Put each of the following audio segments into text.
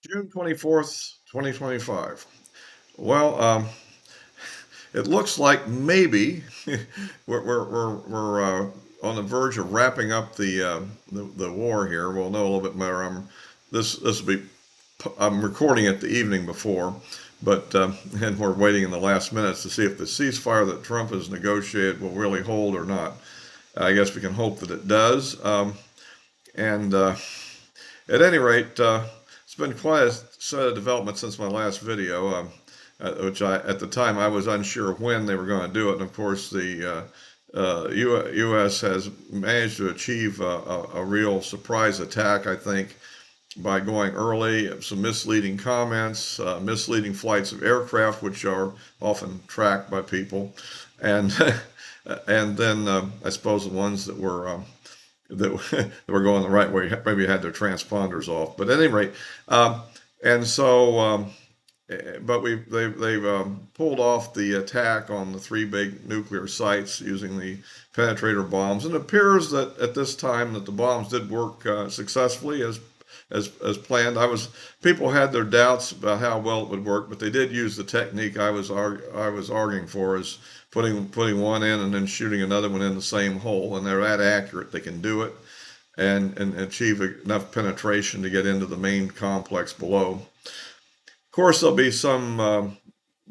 June 24th, 2025. Well, it looks like maybe we're on the verge of wrapping up the war here. We'll know a little bit more. This will be I'm recording it the evening before, but and we're waiting in the last minutes to see if the ceasefire that Trump has negotiated will really hold or not. I guess we can hope that it does. And At any rate, it's been quite a set of developments since my last video, which at the time I was unsure when they were going to do it. And of course, the U.S. has managed to achieve a real surprise attack, I think, by going early, some misleading comments, misleading flights of aircraft, which are often tracked by people, and and then I suppose the ones that were going the right way maybe had their transponders off. But at any rate, and so but they've pulled off the attack on the three big nuclear sites using the penetrator bombs, and it appears that at this time that the bombs did work successfully as planned. People had their doubts about how well it would work, but they did use the technique I was arguing for, is putting one in and then shooting another one in the same hole, and they're that accurate. They can do it and achieve enough penetration to get into the main complex below. Of course, there'll be some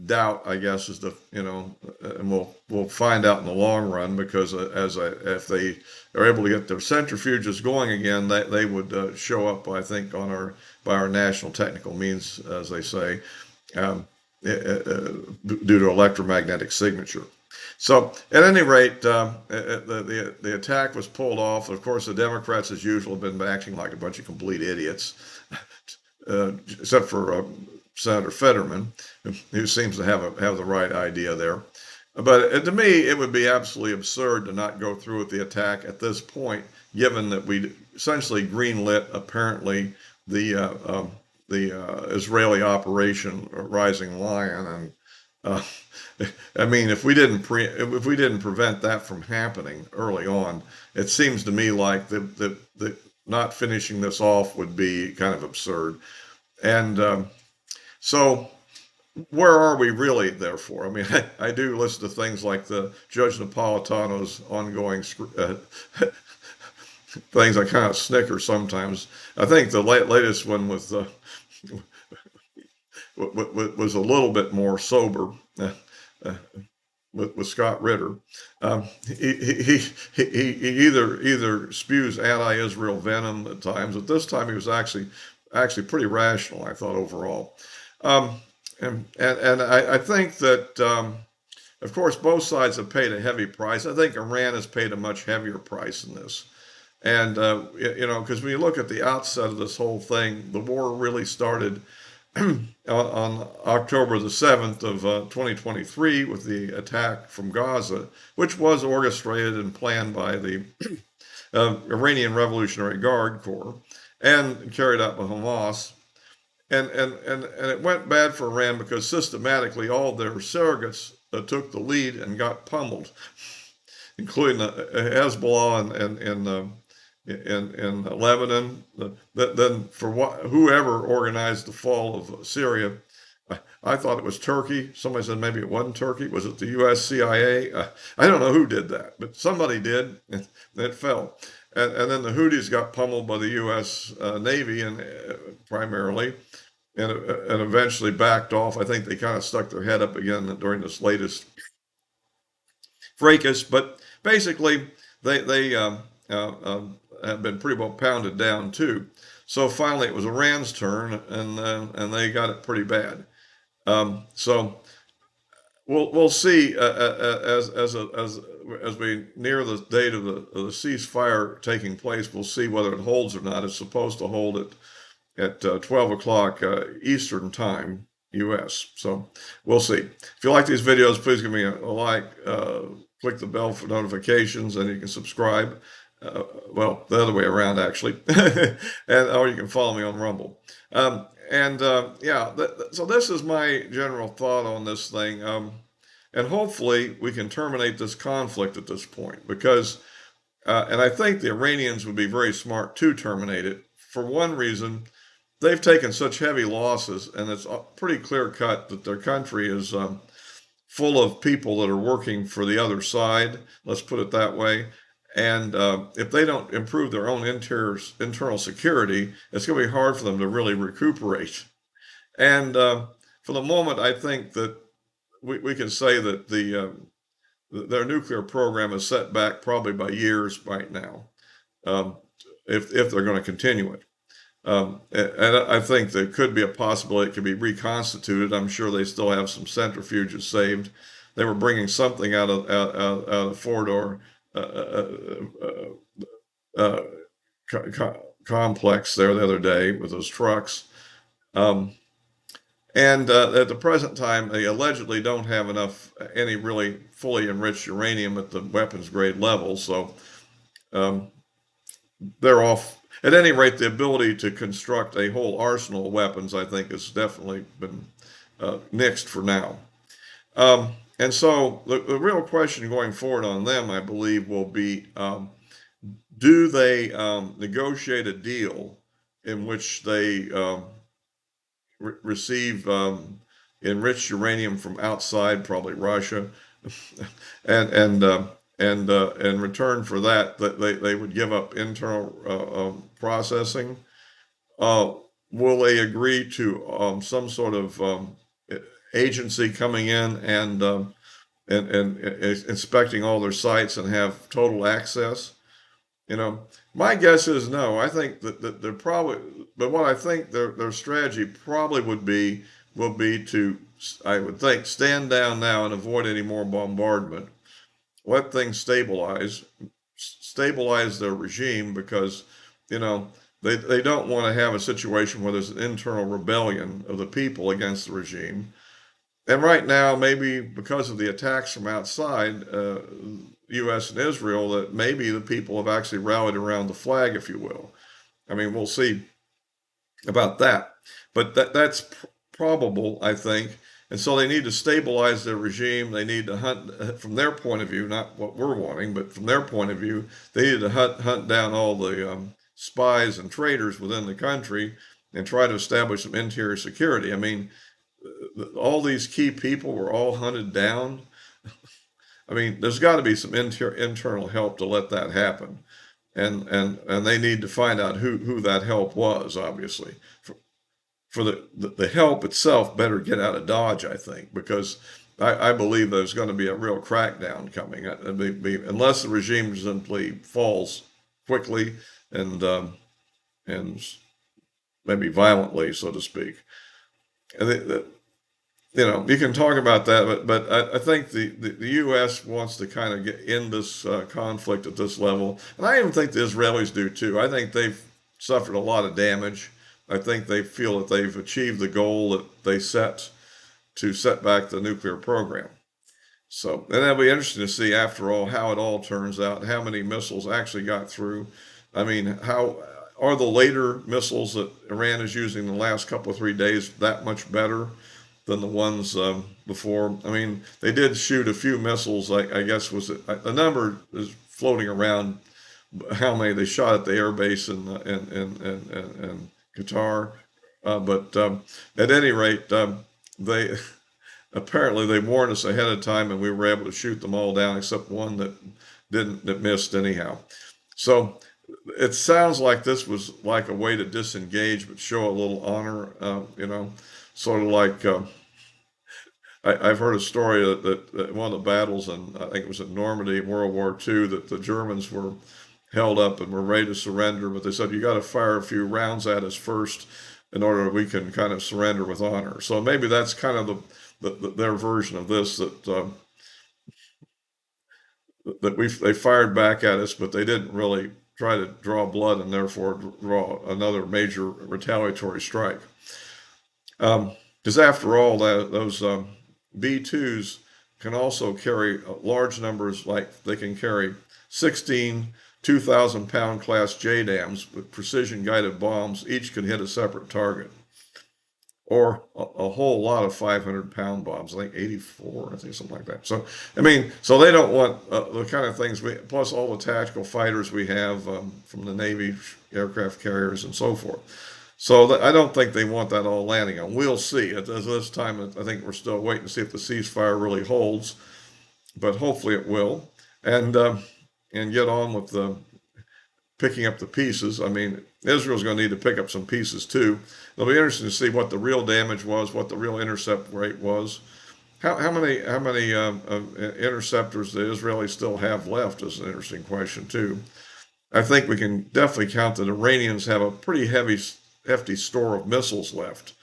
doubt, I guess, as to, and we'll find out in the long run, because if they are able to get their centrifuges going again, they would show up, I think, by our national technical means, as they say, due to electromagnetic signature. So, at any rate, the attack was pulled off. Of course, the Democrats, as usual, have been acting like a bunch of complete idiots, except for Senator Fetterman, who seems to have the right idea there. But to me, it would be absolutely absurd to not go through with the attack at this point, given that we essentially greenlit apparently the Israeli Operation Rising Lion, and uh, I mean, if we didn't prevent that from happening early on, it seems to me like the not finishing this off would be kind of absurd. And so, where are we really, therefore? I mean, I do listen to things like the Judge Napolitano's ongoing things. I kind of snicker sometimes. I think the latest one was a little bit more sober. Uh, with Scott Ritter, he either spews anti-Israel venom at times. At this time, he was actually pretty rational, I thought, overall. Um, and I think that, of course, both sides have paid a heavy price. I think Iran has paid a much heavier price in this. And, because when you look at the outset of this whole thing, the war really started on October the 7th of 2023 with the attack from Gaza, which was orchestrated and planned by the Iranian Revolutionary Guard Corps and carried out by Hamas. And it went bad for Iran because systematically all their surrogates took the lead and got pummeled, including Hezbollah in Lebanon. Then for whoever organized the fall of Syria, I thought it was Turkey. Somebody said maybe it wasn't Turkey. Was it the U.S. CIA? I don't know who did that, but somebody did, and it fell. And then the Houthis got pummeled by the U.S. Navy, and primarily, and eventually backed off. I think they kind of stuck their head up again during this latest fracas. But basically, they have been pretty well pounded down too. So finally, it was Iran's turn, and they got it pretty bad. So we'll see as we near the date of the ceasefire taking place. We'll see whether it holds or not. It's supposed to hold at 12 o'clock Eastern time, U.S. So we'll see. If you like these videos, please give me a like. Click the bell for notifications, and you can subscribe. Well, the other way around, actually. Or you can follow me on Rumble. Yeah, so this is my general thought on this thing. And hopefully we can terminate this conflict at this point, because, and I think the Iranians would be very smart to terminate it for one reason. they've taken such heavy losses, and it's pretty clear cut that their country is full of people that are working for the other side. Let's put it that way. And if they don't improve their own internal security, it's going to be hard for them to really recuperate. And for the moment, I think that we can say that their nuclear program is set back probably by years right now, um, if they're going to continue it. And I think there could be a possibility it could be reconstituted. I'm sure they still have some centrifuges saved. They were bringing something out of Fordor uh, uh, uh, complex there the other day with those trucks. Um, and at the present time, they allegedly don't have enough any really fully enriched uranium at the weapons grade level. So um, they're off. At any rate, the ability to construct a whole arsenal of weapons, I think, has definitely been nixed for now. And so the real question going forward on them, I believe, will be do they negotiate a deal in which they receive enriched uranium from outside, probably Russia, and in return for that, they would give up internal processing. Uh, will they agree to some sort of agency coming in and inspecting all their sites and have total access? You know, my guess is no. I think that they're probably, but what I think their strategy probably will be to, I would think, stand down now and avoid any more bombardment. Let things stabilize their regime because, you know, they don't want to have a situation where there's an internal rebellion of the people against the regime. And right now, maybe because of the attacks from outside, U.S. and Israel, that maybe the people have actually rallied around the flag, if you will. I mean, we'll see about that. But that's probable, I think. And so they need to stabilize their regime. They need to hunt, from their point of view, not what we're wanting, but from their point of view, they need to hunt down all the spies and traitors within the country and try to establish some interior security. I mean, all these key people were all hunted down. I mean, there's got to be some internal help to let that happen, and they need to find out who that help was. Obviously, for the help itself, better get out of Dodge. I think because I believe there's going to be a real crackdown coming, unless the regime simply falls quickly and maybe violently, so to speak. And you know, you can talk about that, but I think the U.S. wants to kind of get in this conflict at this level, and I even think the Israelis do too. I think they've suffered a lot of damage. I think they feel that they've achieved the goal that they set to set back the nuclear program. So, and that'll be interesting to see, after all, how it all turns out, how many missiles actually got through. I mean, how are the later missiles that Iran is using the last couple of 3 days that much better than the ones before? I mean, they did shoot a few missiles. I guess was it, the number is floating around how many they shot at the air base in Qatar. But at any rate, they apparently they warned us ahead of time, and we were able to shoot them all down except one that missed anyhow. So it sounds like this was like a way to disengage but show a little honor. You know, sort of like. I've heard a story that one of the battles, and I think it was at Normandy in World War II, that the Germans were held up and were ready to surrender, but they said, you got to fire a few rounds at us first in order we can kind of surrender with honor. So maybe that's kind of their version of this, that they fired back at us, but they didn't really try to draw blood and therefore draw another major retaliatory strike. Because after all, those B-2s can also carry large numbers, like they can carry 16 2,000-pound class JDAMs with precision guided bombs. Each can hit a separate target. Or a whole lot of 500-pound bombs, I think 84, I think something like that. So, I mean, so they don't want the kind of things plus all the tactical fighters we have from the Navy aircraft carriers and so forth. So I don't think they want that all landing on. We'll see. At this time, I think we're still waiting to see if the ceasefire really holds, but hopefully it will. And get on with the picking up the pieces. I mean, Israel's going to need to pick up some pieces too. It'll be interesting to see what the real damage was, what the real intercept rate was. How many interceptors the Israelis still have left is an interesting question too. I think we can definitely count that Iranians have a pretty hefty store of missiles left.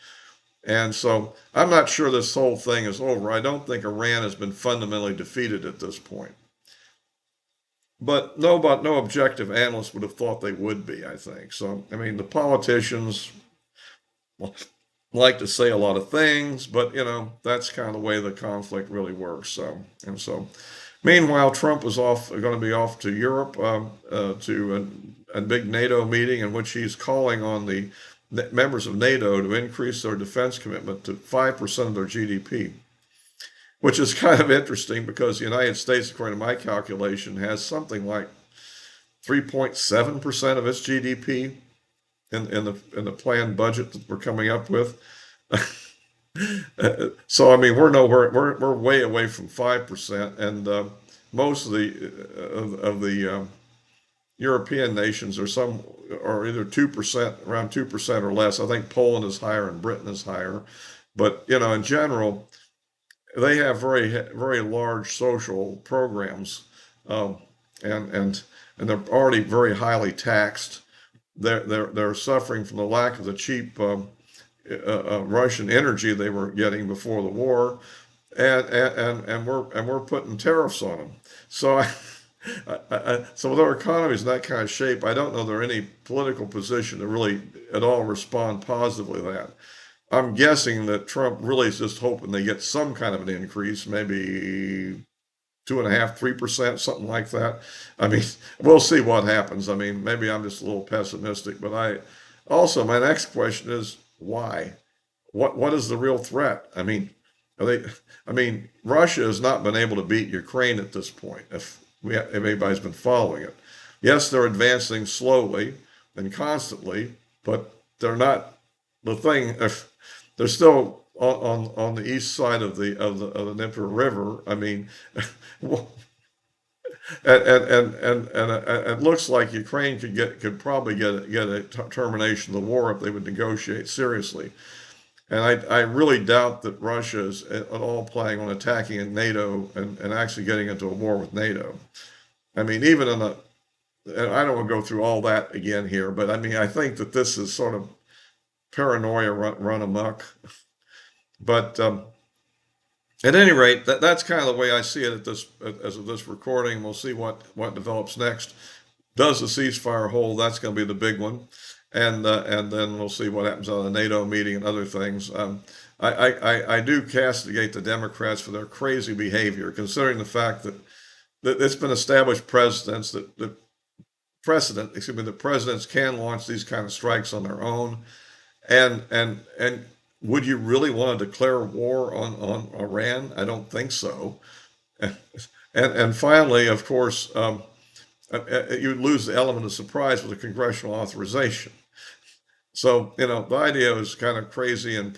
And so I'm not sure this whole thing is over. I don't think Iran has been fundamentally defeated at this point. But no objective analyst would have thought they would be, I think. So, I mean, the politicians like to say a lot of things, but, that's kind of the way the conflict really works. So, meanwhile, Trump is going to be off to Europe to a big NATO meeting in which he's calling on the members of NATO to increase their defense commitment to 5% of their GDP, which is kind of interesting because the United States, according to my calculation, has something like 3.7% of its GDP in the planned budget that we're coming up with. So I mean, we're way away from 5%, and most of the European nations are either 2%, around 2% or less. I think Poland is higher and Britain is higher, but in general, they have very large social programs, um, and they're already very highly taxed. They're suffering from the lack of the cheap Russian energy they were getting before the war, and we're putting tariffs on them. So so with our economies in that kind of shape, I don't know there any political position to really at all respond positively to that. I'm guessing that Trump really is just hoping they get some kind of an increase, maybe 2.5%, 3%, something like that. I mean, we'll see what happens. I mean, maybe I'm just a little pessimistic, but my next question is why? What is the real threat? I mean, Russia has not been able to beat Ukraine at this point. If anybody's been following it, yes, they're advancing slowly and constantly, but they're not the thing. If they're still on the east side of the Dnieper River. I mean, and it looks like Ukraine could probably get a termination of the war if they would negotiate seriously. And I really doubt that Russia is at all planning on attacking in NATO and actually getting into a war with NATO. I mean, even and I don't want to go through all that again here, but I mean, I think that this is sort of paranoia run amok. But at any rate, that's kind of the way I see it as of this recording. We'll see what develops next. Does the ceasefire hold? That's going to be the big one, and then we'll see what happens on the NATO meeting and other things. I do castigate the Democrats for their crazy behavior, considering the fact that it's been established the presidents can launch these kind of strikes on their own, and would you really want to declare war on Iran? I don't think so. And finally, of course, you would lose the element of surprise with a congressional authorization. So, the idea is kind of crazy and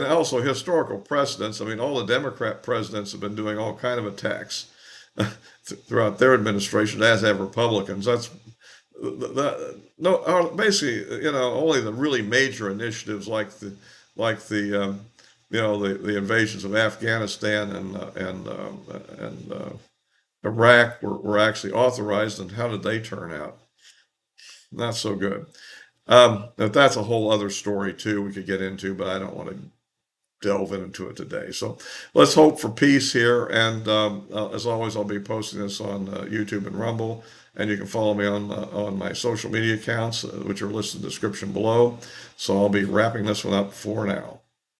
also historical precedents. I mean, all the Democrat presidents have been doing all kind of attacks throughout their administration, as have Republicans. Basically, only the really major initiatives like the invasions of Afghanistan and Iraq were actually authorized, and how did they turn out? Not so good. But that's a whole other story too we could get into, but I don't want to delve into it today. So let's hope for peace here. And as always, I'll be posting this on YouTube and Rumble, and you can follow me on my social media accounts, which are listed in the description below. So I'll be wrapping this one up for now.